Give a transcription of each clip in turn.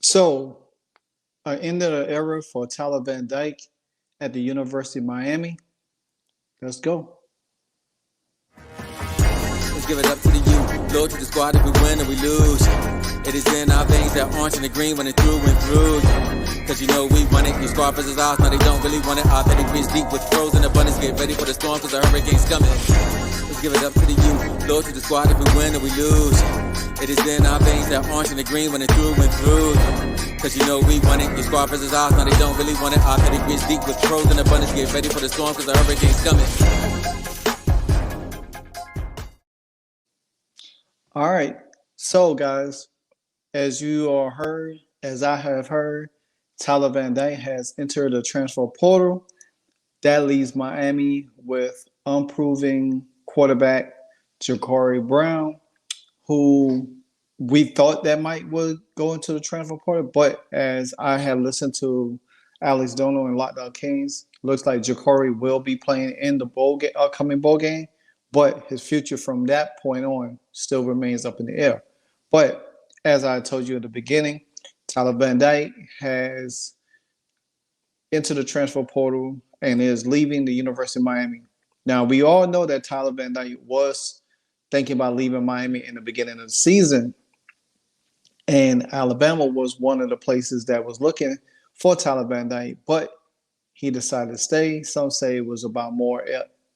So, end of the era for Tyler Van Dyke at the University of Miami. Let's go. Let's give it up to the youth. Loyal to the squad if we win or we lose. It is in our veins that orange and the green running through and through. Cause you know we want it. Your squad versus ours, now they don't really want it. Authentic green deep with throws in abundance. Get ready for the storm cause the hurricane's coming. Let's give it up to the youth. Loyal to the squad if we win or we lose. It is in our veins that orange and the green running through and through. Cause you know we want it. Your squad versus ours, now they don't really want it. Authentic green deep with throws in abundance. Get ready for the storm cause the hurricane's coming. All right. So, guys, as you all heard, as I have heard, Tyler Van Dyke has entered the transfer portal. That leaves Miami with unproven quarterback Ja'Cory Brown, who we thought that might would go into the transfer portal, but as I have listened to Alex Dono and Lockdown Kings, looks like Ja'Cory will be playing in the upcoming bowl game, but his future from that point on still remains up in the air. But as I told you at the beginning, Tyler Van Dyke has entered the transfer portal and is leaving the University of Miami. Now, we all know that Tyler Van Dyke was thinking about leaving Miami in the beginning of the season, and Alabama was one of the places that was looking for Tyler Van Dyke, but he decided to stay. Some say it was about more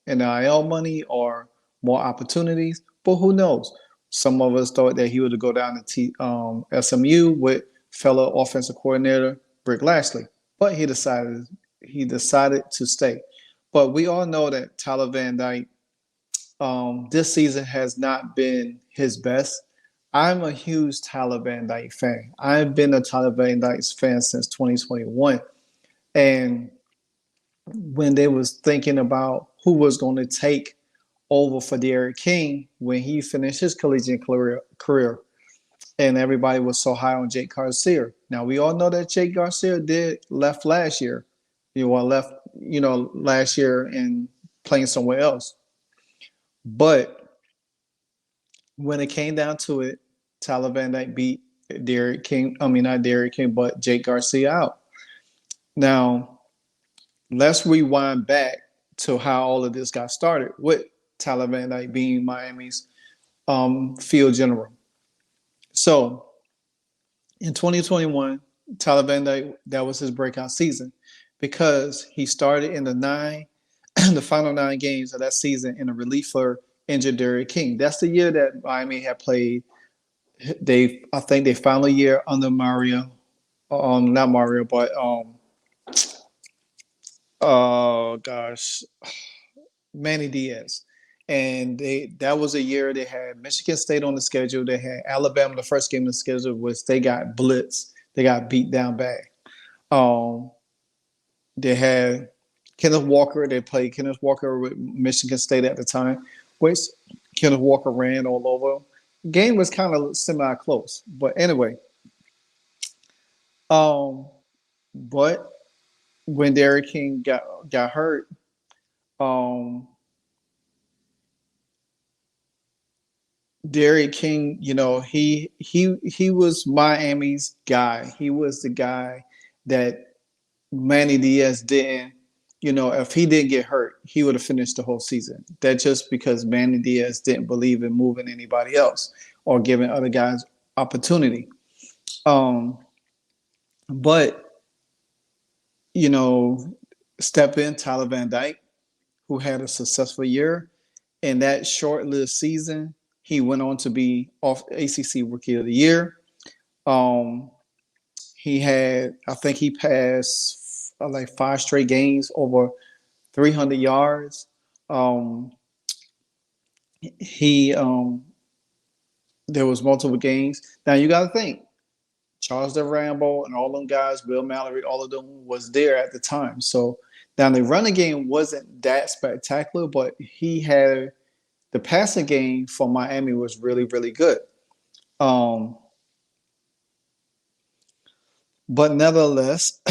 NIL money or more opportunities, but who knows? Some of us thought that he would go down to SMU with fellow offensive coordinator Rick Lashley, but he decided to stay. But we all know that Tyler Van Dyke this season has not been his best. I'm a huge Tyler Van Dyke fan. I've been a Tyler Van Dyke fan since 2021. And when they was thinking about who was going to take over for Derek King when he finished his collegiate career, and everybody was so high on Jake Garcia. Now we all know that Jake Garcia left last year. Last year and playing somewhere else. But when it came down to it, Tyler Van Dyke beat Derek King. I mean, not Derek King, but Jake Garcia out. Now, let's rewind back to how all of this got started with Tyler Van Dyke being Miami's field general. So, in 2021, Tyler Van Dyke, that was his breakout season because he started in the final 9 games of that season in a relief for injured Derek King. That's the year that Miami had played. I think they final year under Mario, not Mario, but oh gosh, Manny Diaz. And that was a year they had Michigan State on the schedule. They had Alabama. The first game on the schedule was they got blitzed. They got beat down bad. They had Kenneth Walker. They played Kenneth Walker with Michigan State at the time, which Kenneth Walker ran all over. Game was kind of semi-close. But anyway, but when Derek King got hurt, Derek King, he was Miami's guy. He was the guy that Manny Diaz didn't. If he didn't get hurt, he would have finished the whole season. That's just because Manny Diaz didn't believe in moving anybody else or giving other guys opportunity. But step in Tyler Van Dyke, who had a successful year. In that short-lived season, he went on to be ACC Rookie of the Year. I think he passed like 5 straight games over 300 yards. There was multiple games. Now you got to think, Charles DeRambo and all them guys, Bill Mallory, all of them was there at the time. So now the running game wasn't that spectacular, but he had the passing game for Miami was really, really good. But nevertheless,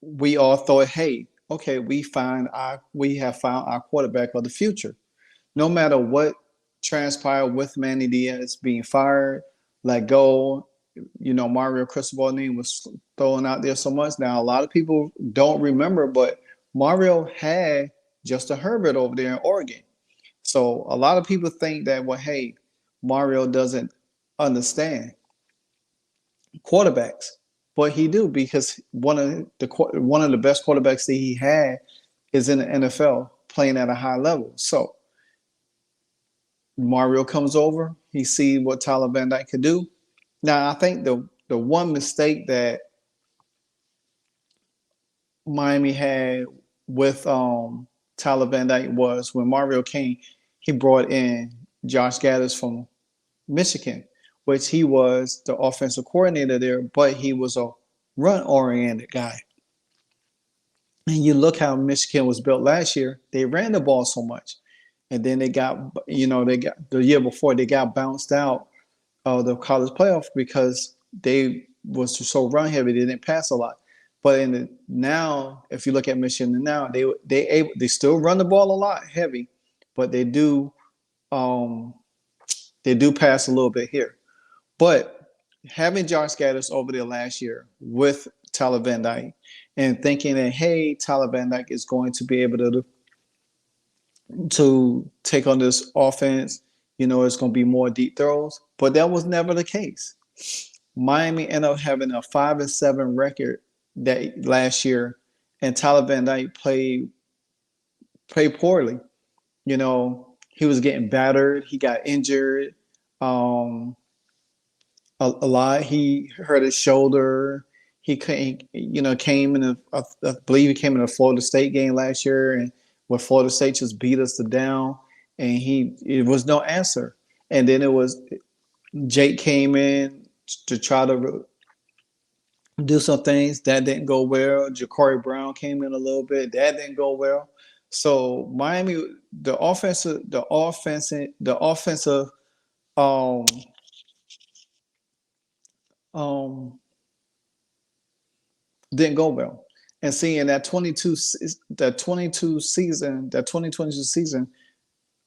we all thought, hey, okay, we have found our quarterback of the future. No matter what transpired with Manny Diaz being fired, let go, Mario Cristobal name was thrown out there so much. Now, a lot of people don't remember, but Mario had Justin Herbert over there in Oregon. So a lot of people think that, well, hey, Mario doesn't understand quarterbacks, but he do because one of the best quarterbacks that he had is in the NFL playing at a high level. So Mario comes over, he see what Tyler Van Dyke could do. Now I think the one mistake that Miami had with Tyler Van Dyke was when Mario came, he brought in Josh Gaddis from Michigan, which he was the offensive coordinator there, but he was a run-oriented guy. And you look how Michigan was built last year; they ran the ball so much, and then they got the year before they got bounced out of the college playoff because they was so run heavy, they didn't pass a lot. But now, if you look at Michigan now, they still run the ball a lot heavy, but um, they do pass a little bit here. But having Josh Gaddis over there last year with Tyler Van Dyke and thinking that, hey, Tyler Van Dyke is going to be able to take on this offense, it's going to be more deep throws. But that was never the case. Miami ended up having a 5-7 record that last year, and Tyler Van Dyke played poorly. He was getting battered. He got injured. A lot. He hurt his shoulder. He couldn't, came in I believe he came in a Florida State game last year, and where Florida State just beat us to down, and it was no answer. And then it was Jake came in to try to do some things that didn't go well. Ja'Cory Brown came in a little bit, that didn't go well. So Miami, the offensive um um didn't go well. And seeing that 2022 season,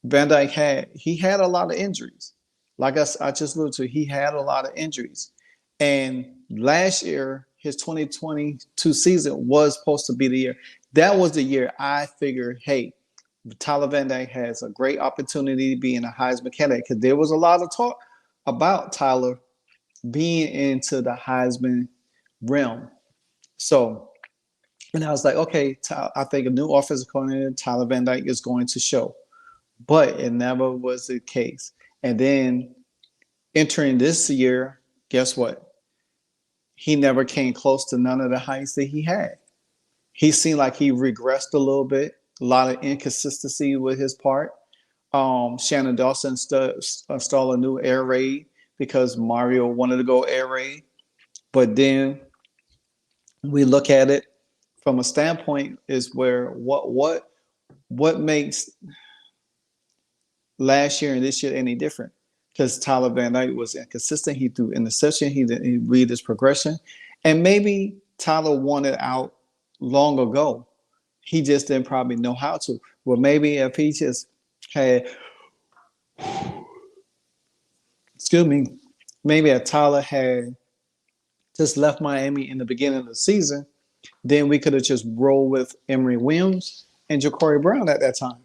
Van Dyke had a lot of injuries. Like I just alluded to, he had a lot of injuries. And last year, his 2022 season was supposed to be the year. That was the year I figured, hey, Tyler Van Dyke has a great opportunity to be in a Heisman candidate, because there was a lot of talk about Tyler being into the Heisman realm. So, and I was like, okay, I think a new offensive coordinator, Tyler Van Dyke, is going to show. But it never was the case. And then entering this year, guess what? He never came close to none of the heights that he had. He seemed like he regressed a little bit, a lot of inconsistency with his part. Shannon Dawson installed a new air raid because Mario wanted to go air raid. But then we look at it from a standpoint is where what makes last year and this year any different? Because Tyler Van Dyke was inconsistent. He threw interception. He didn't read his progression. And maybe Tyler wanted out long ago. He just didn't probably know how to. Well, maybe if he just had, maybe if Tyler had just left Miami in the beginning of the season, then we could have just rolled with Emory Williams and Ja'Cory Brown at that time.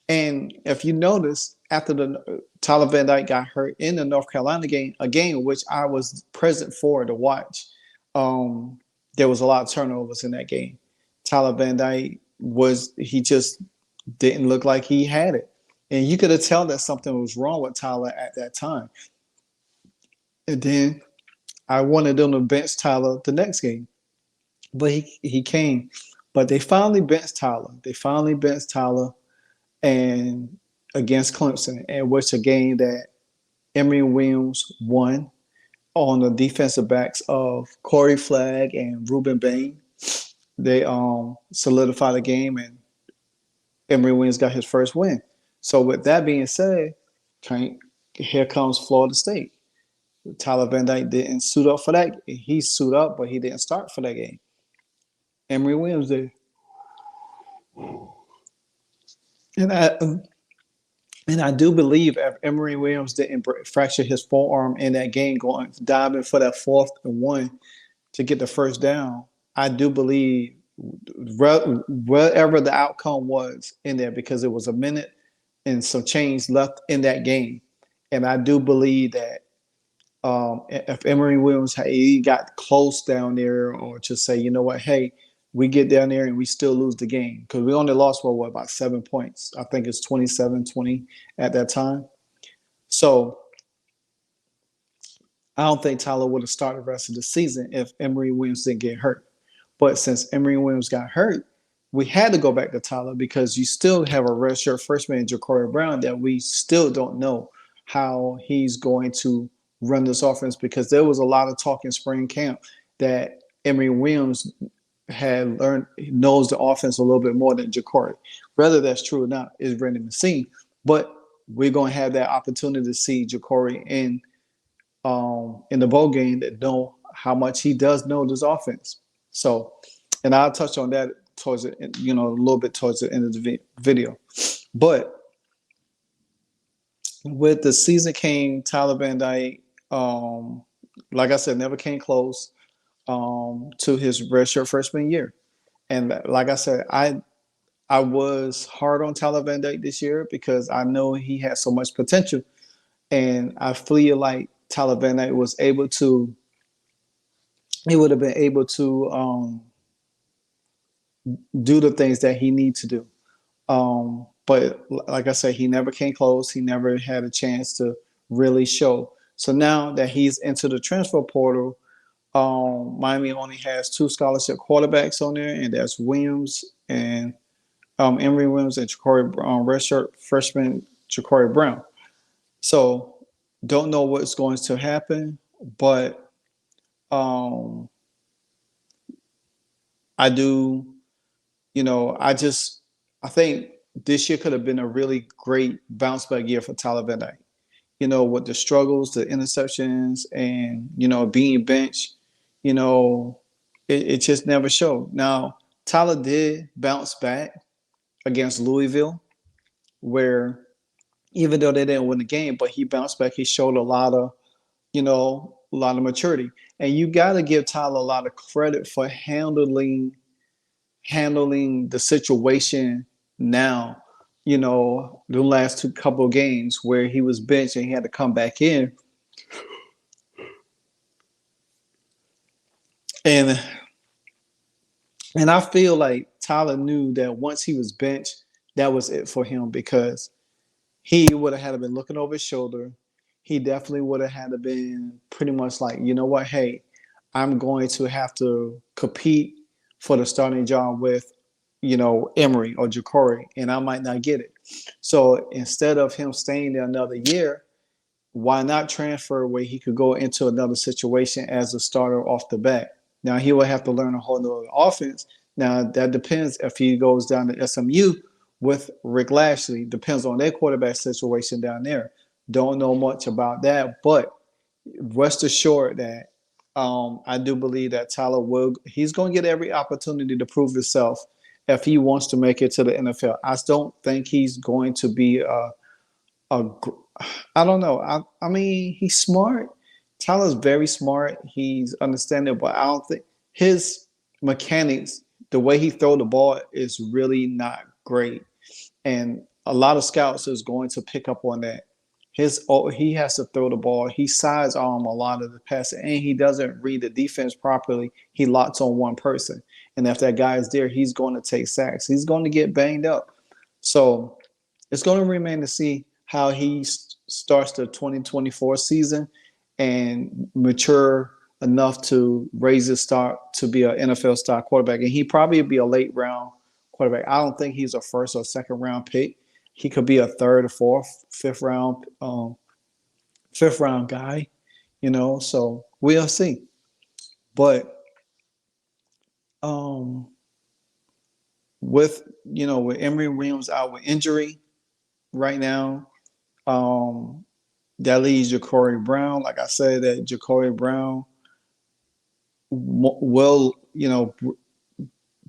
And if you notice, after the Tyler Van Dyke got hurt in the North Carolina game, a game which I was present for to watch, there was a lot of turnovers in that game. Tyler Van Dyke he just didn't look like he had it. And you could have tell that something was wrong with Tyler at that time. And then I wanted them to bench Tyler the next game. But he came. But they finally benched Tyler. And against Clemson, in which a game that Emory Williams won on the defensive backs of Corey Flagg and Ruben Bain. They solidified the game, and Emory Williams got his first win. So with that being said, here comes Florida State. Tyler Van Dyke didn't suit up for that. He suited up, but he didn't start for that game. Emory Williams did. And And I do believe if Emory Williams didn't fracture his forearm in that game, going diving for that 4th and 1 to get the first down, I do believe whatever the outcome was in there, because it was a minute and some change left in that game, and I do believe that if Emory Williams had he got close down there, or to say, you know what, hey, we get down there and we still lose the game, because we only lost what about 7 points. I think it's 27-20 at that time. So I don't think Tyler would have started the rest of the season if Emory Williams didn't get hurt. But since Emory Williams got hurt, we had to go back to Tyler, because you still have a redshirt freshman, Ja'Cory Brown, that we still don't know how he's going to run this offense, because there was a lot of talk in spring camp that Emory Williams had learned, knows the offense a little bit more than Ja'Cory. Whether that's true or not is remains to be seen. But we're going to have that opportunity to see Ja'Cory in the bowl game that know how much he does know this offense. So, and I'll touch on that towards it, a little bit towards the end of the video. But with the season king, Tyler Van Dyke, like I said, never came close to his redshirt freshman year. And like I said, I was hard on Tyler Van Dyke this year, because I know he had so much potential, and I feel like Tyler Van Dyke would have been able to do the things that he needs to do. But like I said, he never came close. He never had a chance to really show. So now that he's into the transfer portal, Miami only has 2 scholarship quarterbacks on there, and that's Williams and Emory Williams and redshirt freshman Ja'Cory Brown. So don't know what's going to happen, but I do, I think this year could have been a really great bounce back year for Tyler Va Dyke. With the struggles, the interceptions, and, being benched, it just never showed. Now, Tyler did bounce back against Louisville, where even though they didn't win the game, but he bounced back. He showed a lot of maturity. And you got to give Tyler a lot of credit for handling the situation now, the last couple of games where he was benched and he had to come back in. And I feel like Tyler knew that once he was benched, that was it for him, because he would have had to been looking over his shoulder. He definitely would have had to been pretty much like, you know what, hey, I'm going to have to compete for the starting job with, Emory or Ja'Cory, and I might not get it. So instead of him staying there another year, why not transfer where he could go into another situation as a starter off the bat? Now he will have to learn a whole nother offense. Now that depends if he goes down to SMU with Rick Lashley. Depends on their quarterback situation down there. Don't know much about that, but rest assured that I do believe that he's going to get every opportunity to prove himself if he wants to make it to the NFL. I don't think he's going to be I don't know. I mean, he's smart. Tyler's very smart. He's understanding, but I don't think his mechanics, the way he throw the ball, is really not great. And a lot of scouts is going to pick up on that. He has to throw the ball. He sides arm a lot of the passing, and he doesn't read the defense properly. He locks on one person, and if that guy is there, he's going to take sacks. He's going to get banged up. So it's going to remain to see how he starts the 2024 season and mature enough to raise his stock to be an NFL star quarterback. And he probably be a late round quarterback. I don't think he's a first or second round pick. He could be a third or fourth, fifth round guy, so we'll see. But with Emory Williams out with injury right now, that leaves Ja'Cory Brown. Like I said, that Ja'Cory Brown will,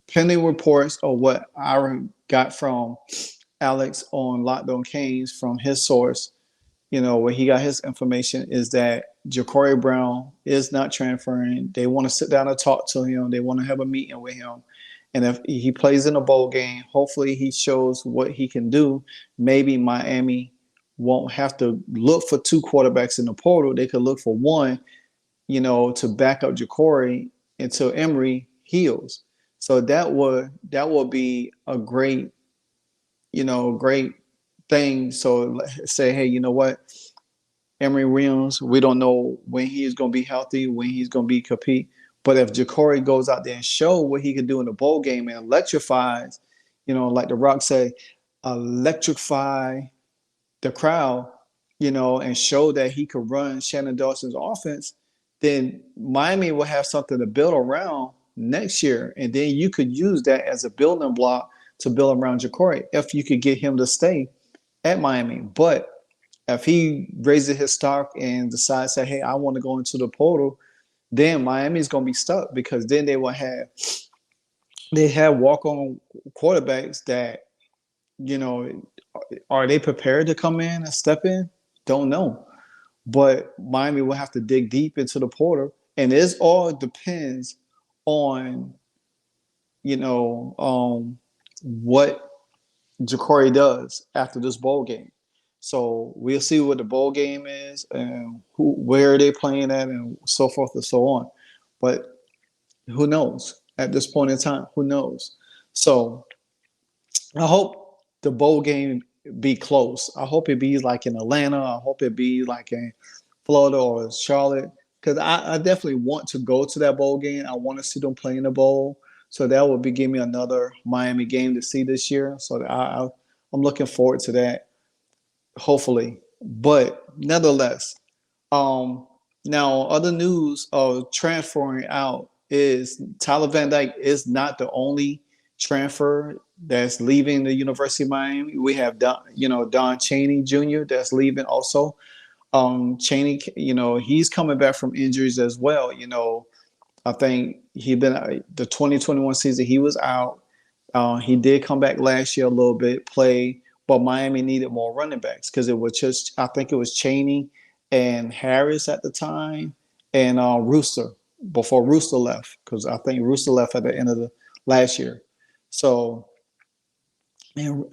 pending reports of what I got from Alex on Locked On Canes from his source, where he got his information is that Ja'Cory Brown is not transferring. They want to sit down and talk to him. They want to have a meeting with him. And if he plays in a bowl game, hopefully he shows what he can do. Maybe Miami won't have to look for two quarterbacks in the portal. They could look for one, to back up Ja'Cory until Emory heals. So that would be a great thing. So say, hey, you know what? Emory Williams, we don't know when he's going to be healthy, when he's going to be compete. But if Ja'Cory goes out there and show what he can do in the bowl game and electrifies, like the Rock say, electrify the crowd, and show that he could run Shannon Dawson's offense, then Miami will have something to build around next year. And then you could use that as a building block to build around Ja'Cory if you could get him to stay at Miami. But if he raises his stock and decides that, hey, I want to go into the portal, then Miami's going to be stuck because then they have walk-on quarterbacks that, are they prepared to come in and step in? Don't know. But Miami will have to dig deep into the portal. And this all depends on, what Ja'Cory does after this bowl game. So we'll see what the bowl game is and where they're playing at and so forth and so on. But who knows at this point in time? Who knows? So I hope the bowl game be close. I hope it be like in Atlanta. I hope it be like in Florida or Charlotte, because I definitely want to go to that bowl game. I want to see them play in the bowl. So that would be give me another Miami game to see this year. So I'm looking forward to that, hopefully. But nevertheless, now other news of transferring out is Tyler Va Dyke is not the only transfer that's leaving the University of Miami. We have Don Chaney Jr. that's leaving also. Chaney, he's coming back from injuries as well. I think the 2021 season he was out. He did come back last year a little bit, play, but Miami needed more running backs because I think it was Chaney and Harris at the time, and Rooster before Rooster left, because I think Rooster left at the end of the last year. So and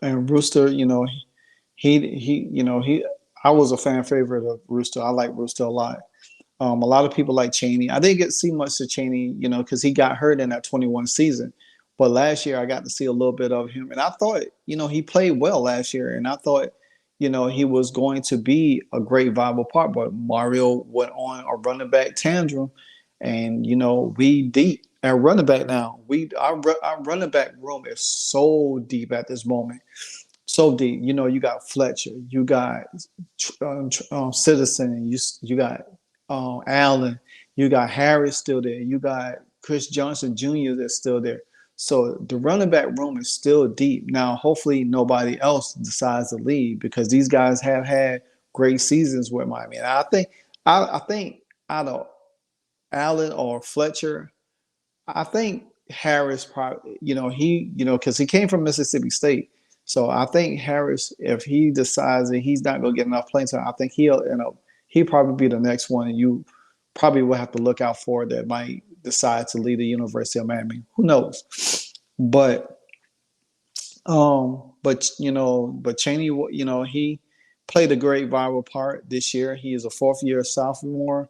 Rooster, he I was a fan favorite of Rooster. I like Rooster a lot. A lot of people like Chaney. I didn't get to see much of Chaney, because he got hurt in that 21 season. But last year I got to see a little bit of him, and I thought, he played well last year, and I thought, he was going to be a great viable part. But Mario went on a running back tantrum, and we deep at running back now. Our running back room is so deep at this moment. So deep, you got Fletcher, you got Citizen, you got Allen, you got Harris still there, you got Chris Johnson Jr. that's still there. So the running back room is still deep. Now, hopefully nobody else decides to leave, because these guys have had great seasons with Miami. And I think out of Allen or Fletcher, I think Harris probably, because he came from Mississippi State. So I think Harris, if he decides that he's not going to get enough playing time, I think he'll probably be the next one, and you probably will have to look out for that might decide to leave the University of Miami. Who knows? But Chaney, he played a great viral part this year. He is a fourth-year sophomore.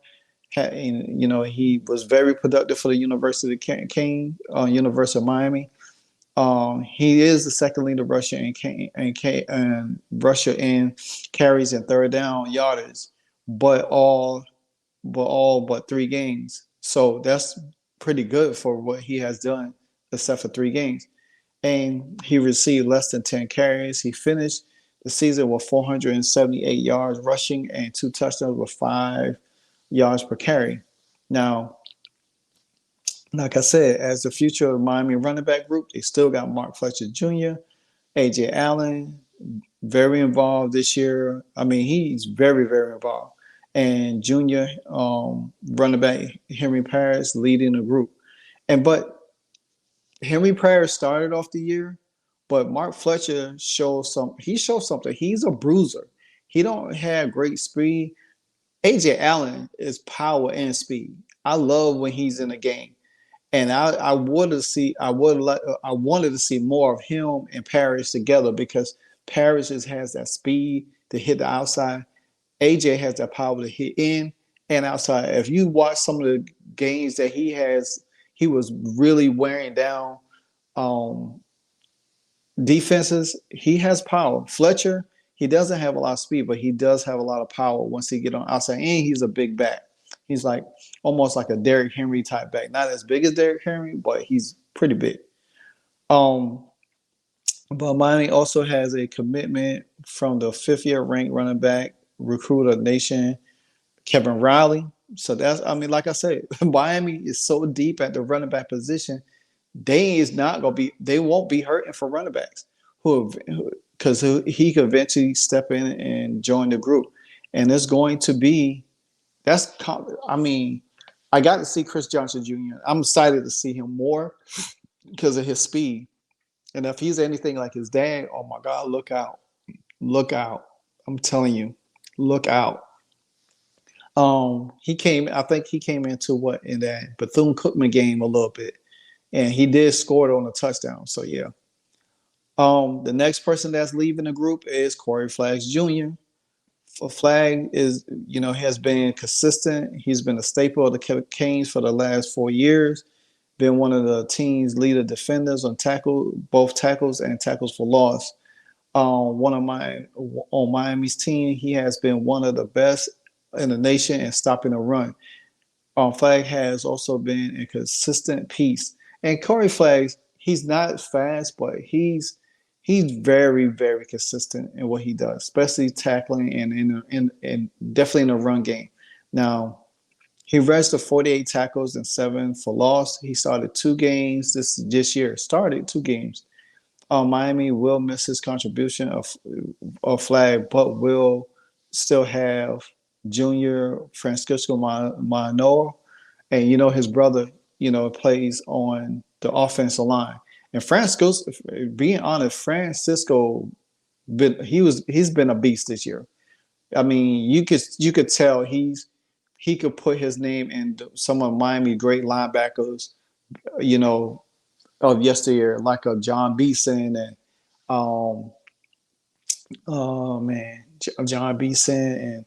He was very productive for the University of University of Miami. He is the second leader rusher in rusher in carries and third down yardage, but but 3 games. So that's pretty good for what he has done, except for 3 games. And he received less than 10 carries. He finished the season with 478 yards rushing and 2 touchdowns with 5 yards per carry. Now, like I said, as the future of Miami running back group, they still got Mark Fletcher Jr., A.J. Allen, very involved this year. I mean, he's very, very involved. And junior running back Henry Parrish leading the group. But Henry Parrish started off the year, But Mark Fletcher shows some. He shows something. He's a bruiser. He don't have great speed. AJ Allen is power and speed. I love when he's in a game, and I wanted to see more of him and Parrish together because Parrish has that speed to hit the outside. AJ has that power to hit in and outside. If you watch some of the games that he was really wearing down um, defenses. He has power. Fletcher, he doesn't have a lot of speed, but he does have a lot of power once he get on outside. And he's a big back. He's like almost like a Derrick Henry type back. Not as big as Derrick Henry, but he's pretty big. Um, but Miami also has a commitment from the fifth-year ranked running back recruiter nation, Kevin Riley. So that's, I mean, like I said, Miami is so deep at the running back position. They won't be hurting for running backs because he could eventually step in and join the group. And it's going to be, I mean, I got to see Chris Johnson Jr. I'm excited to see him more because of his speed. And if he's anything like his dad, oh my God, look out. Look out. I'm telling you, look out. I think he came into in that Bethune-Cookman game a little bit. And he did score it on a touchdown. So yeah. The next person that's leaving the group is Corey Flaggs Jr. Flagg has been consistent. He's been a staple of the Canes for the last 4 years. Been one of the team's leader defenders on both tackles and tackles for loss. On Miami's team, he has been one of the best in the nation in stopping a run. Flagg has also been a consistent piece. And Corey Flaggs, he's not fast, but he's very, very consistent in what he does, especially tackling and definitely in the run game. Now, he registered 48 tackles and 7 for loss. He started 2 games this year. Started 2 games. Miami will miss his contribution of Flagg, but will still have Junior Francisco Manoa, and his brother, plays on the offensive line. And being honest, Francisco, he's been a beast this year. I mean, you could tell he could put his name in some of Miami great linebackers, of yesteryear, like a John Beeson and oh man, John Beeson and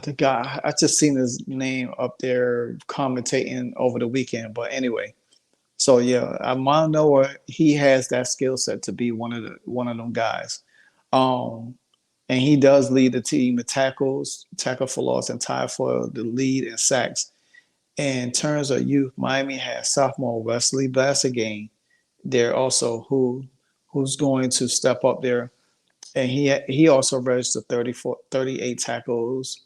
the guy, I just seen his name up there commentating over the weekend. But anyway, so yeah, Manoa, he has that skill set to be one of them guys. And he does lead the team in tackles, tackle for loss, and tie for the lead in sacks. In terms of youth, Miami has sophomore Wesley Blassagain there also, who's going to step up there. And he also registered 38 tackles,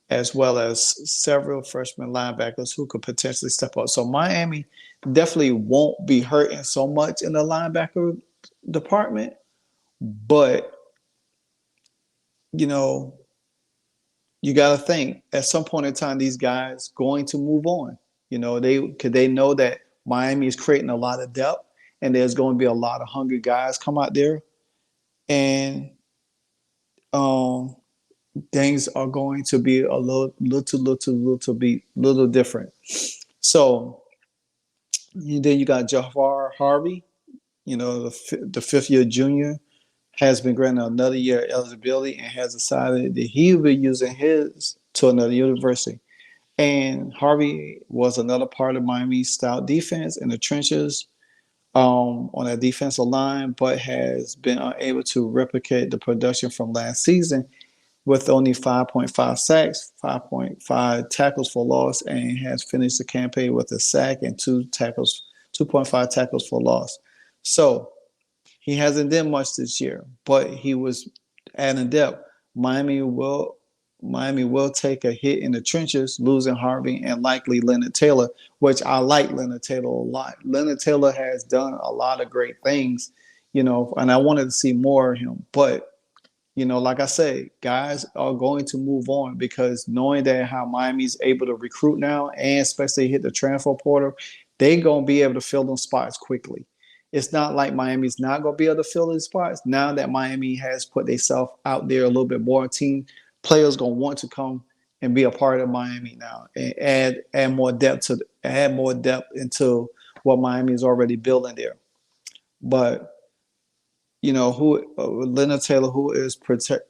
as well as several freshman linebackers who could potentially step up. So Miami definitely won't be hurting so much in the linebacker department, but you got to think at some point in time these guys going to move on. They know that Miami is creating a lot of depth, and there's going to be a lot of hungry guys come out there, and things are going to be a little different. So then you got Jahvar Harvey, the fifth-year junior, has been granted another year eligibility and has decided that he will be using his to another university. And Harvey was another part of Miami's stout defense in the trenches on that defensive line, but has been unable to replicate the production from last season with only 5.5 sacks, 5.5 tackles for loss, and has finished the campaign with a sack and 2.5 tackles for loss. So he hasn't done much this year, but he was adding depth. Miami will take a hit in the trenches, losing Harvey and likely Leonard Taylor, which I like Leonard Taylor a lot. Leonard Taylor has done a lot of great things, and I wanted to see more of him. But, like I say, guys are going to move on because knowing that how Miami's able to recruit now and especially hit the transfer portal, they're going to be able to fill them spots quickly. It's not like Miami's not going to be able to fill these spots. Now that Miami has put themselves out there a little bit more, team players going to want to come and be a part of Miami now and add more depth into what Miami is already building there. But who Leonard Taylor, who is projected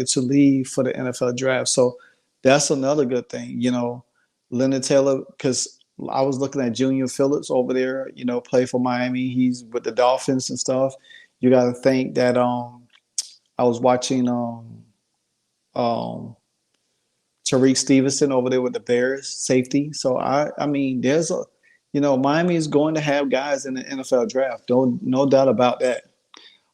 to leave for the NFL draft. So that's another good thing. Leonard Taylor, because I was looking at Junior Phillips over there, play for Miami. He's with the Dolphins and stuff. You got to think that I was watching Tariq Stevenson over there with the Bears safety. So I mean, there's Miami is going to have guys in the NFL draft. No doubt about that.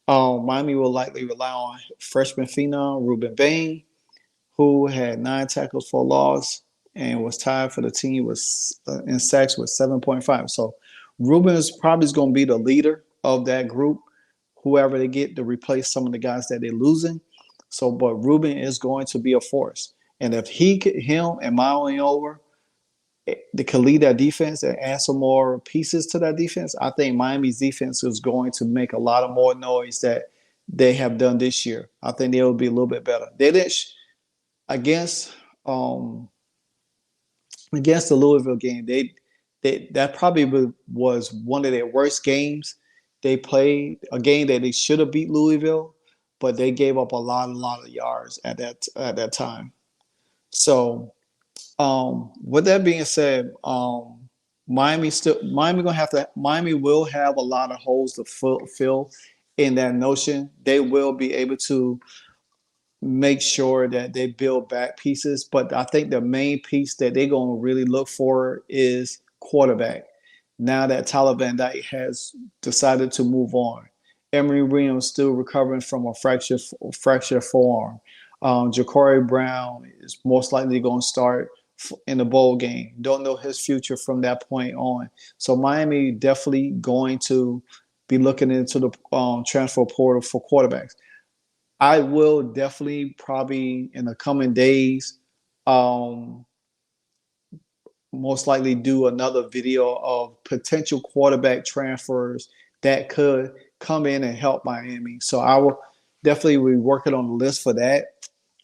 Miami will likely rely on freshman phenom Ruben Bain, who had 9 tackles for loss and was tied for the team in sacks with 7.5. So Ruben is probably going to be the leader of that group, whoever they get to replace some of the guys that they're losing. So, but Ruben is going to be a force. And if him and Maui over, they could lead that defense and add some more pieces to that defense, I think Miami's defense is going to make a lot of more noise that they have done this year. I think they will be a little bit better. They didn't against the Louisville game. That probably was one of their worst games. They played a game that they should have beat Louisville, but they gave up a lot of yards at that time. So, with that being said, Miami will have a lot of holes to fill in that notion. They will be able to make sure that they build back pieces, but I think the main piece that they're going to really look for is quarterback. Now that Tyler Va Dyke has decided to move on, Emory Williams still recovering from a fractured forearm. Ja'Cory Brown is most likely going to start in the bowl game. Don't know his future from that point on. So Miami definitely going to be looking into the transfer portal for quarterbacks. I will definitely probably in the coming days, most likely do another video of potential quarterback transfers that could come in and help Miami. So I will definitely be working on the list for that.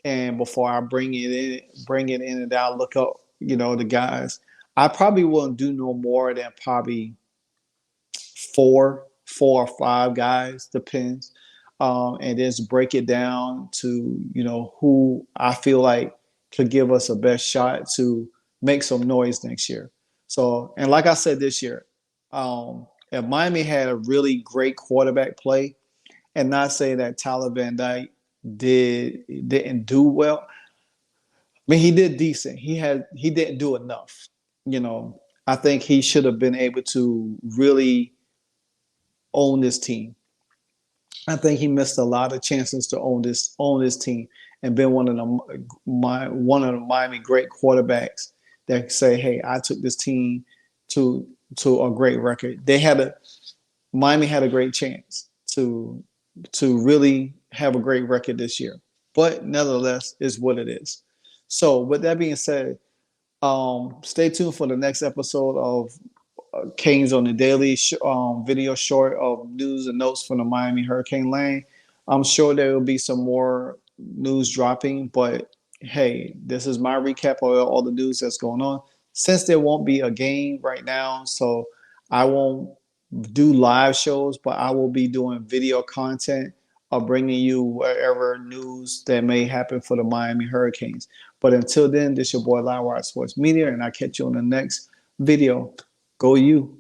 And before I bring it in and I'll look up, the guys. I probably won't do no more than probably four or five guys, depends. And just break it down to, who I feel like could give us a best shot to make some noise next year. So, and like I said this year, if Miami had a really great quarterback play, and not say that Tyler Va Dyke didn't do well. I mean, he did decent. He didn't do enough. I think he should have been able to really own this team. I think he missed a lot of chances to own this team and been one of the Miami great quarterbacks that say, "Hey, I took this team to a great record." Miami had a great chance to really have a great record this year, but nevertheless, is what it is. So, with that being said, stay tuned for the next episode of Canes on the Daily video short of news and notes from the Miami Hurricane Lane. I'm sure there will be some more news dropping, but hey, this is my recap of all the news that's going on. Since there won't be a game right now, so I won't do live shows, but I will be doing video content of bringing you whatever news that may happen for the Miami Hurricanes. But until then, this is your boy LiveWire Sports Media, and I'll catch you on the next video. Go you.